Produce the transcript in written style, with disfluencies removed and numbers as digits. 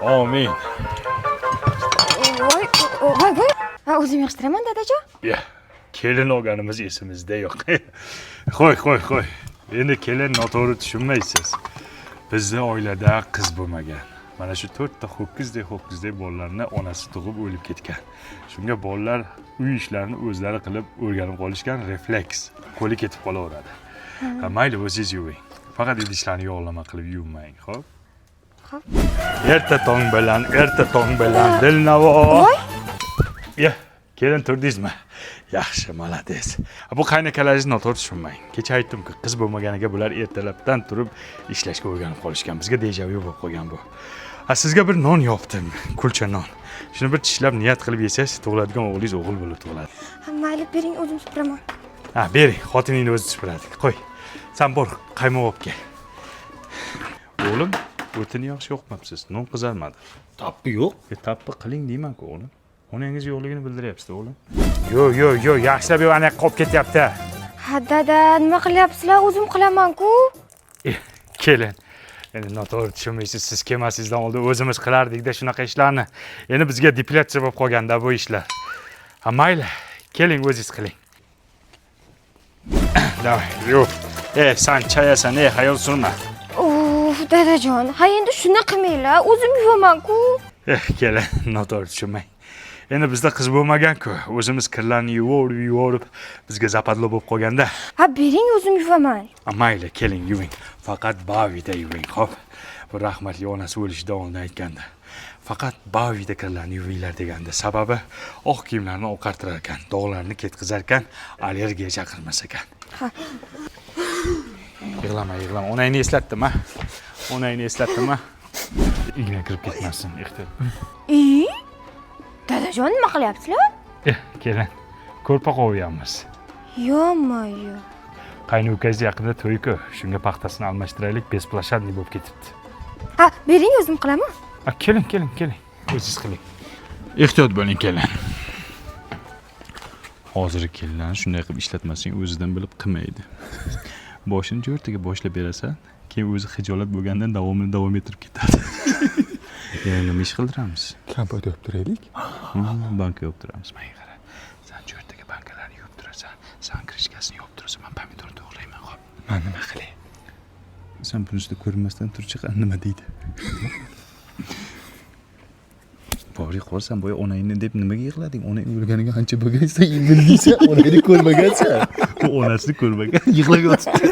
Amin. Voy. O'zim yig'ishtiraman, dadajon. Ya, kelin olganimiz esimizda yo'q. Qo'y. Endi kelin noto'g'ri tushunmaysiz. Bizning oilada qiz bo'lmagan. Mana shu 4 ta ho'kizdek bolalarni onasi tug'ib o'lib ketgan. Shunga bolalar uy ishlarini o'zlari qilib o'rganib qolishgan refleks. Qo'li ketib qolaveradi. Mayli, o'zingiz yuving. Faqat idishlarni yog'lama qilib yuvmang, xo'p? Xo'p. Erta tong bilan Dilnavo. Ya, kelin turdingizmi? Yaxshi, malades. Bu qaynakalaringizni noto'g'ri tushunmang. Kecha aytdim-ku, qiz bo'lmaganiga bular ertalabdan turib ishlashga o'rganib qolishgan. Bizga dejavu bo'lib qolgan bu. Sizga bir non yopdim, kulcha non. Shuni bir tishlab niyat qilib yesangiz, tug'iladigan o'g'lingiz o'g'il bo'lib tug'iladi. Mayli, bering, o'zim supuraman. Bering, xotiningni o'zi supuradi. Qo'y. Sen bor, qaymoq olib kel. O'g'lim, o'tini yaxshi yoqmabsiz. Non qizarmadi. Tappi yo'q. Tappi qiling deyman-ku, o'g'lim. Onangiz yo'qligini bildiryapsiz, o'g'lim. Yo, yaxshilab yo'q, ana qolib ketyapti. Ha, dada, nima qilyapsizlar? O'zim qilaman-ku. Kelin. Endi noto'g'ri tushunmaysiz, siz kelmasingizdan oldin o'zimiz qilardik-da shunaqa ishlarni. Endi bizga deplyatsiya bo'lib qolganda bu ishlar. Mayli, keling o'zingiz qiling. Davay, yo'q. Sen chayasan, hayol surma. Dadajon, ha endi shuni qilmanglar, o'zim yuvaman-ku. Kelin, noto'g'ri tushunmang. Endi bizda qiz bo'lmagan-ku, o'zimiz kirlarni yuvorib, bizga zapadlo bo'lib qolganda. Ha, bering, o'zim yuvaman. Mayli, keling, yuving. Faqat bavida yuving, xo'p? Bu rahmatli onasi o'lishidan oldin aytganda. Faqat bavida kirlarni yuvinglar deganda. Sababi oq kiyimlarni oqartirar ekan, dog'larni ketkizar ekan, allergiya chaqirmas ekan. Ha. Yig'lama. Onangni eslatdim, igna kirib ketmasin, ehtiyot. Dadajon, nima qilyapsizlar? Kelin, ko'rpa qo'yamiz. Yo'q. Qaynukangiz yaqinda to'y-ku, shunga paxtasini almashtiraylik, besplashadniy bo'lib ketibdi. Ha, bering, o'zim qilaman. Keling. O'zingiz qiling. Ehtiyot bo'ling, kelin. Hozirgi kelinlarni shunday qilib ishlatmasang, o'zidan bilib qilmaydi. Boshini jo'rtaga boshlab berasan, keyin o'zi xijolat bo'lgandan davom ettirib ketadi. Yana nima ish qildiramiz? Kompot yopib turaylik. Banka yopib turamiz. Menga qara. Sen jo'rtaga bankalarni yopib turasan, san krishkasini yopib turasan, men pomidorni to'g'rayman, xo'p. Men nima qilay? Sen bunisi ko'rinmasdan turchi nima deydi? Bori qolsan, boya onangni deb nimaga yig'lading? Onang o'lganiga ancha bo'lgansan, bildingsan, onangni ko'rmagansan. U onasini ko'rmagan, yig'lab yotibdi.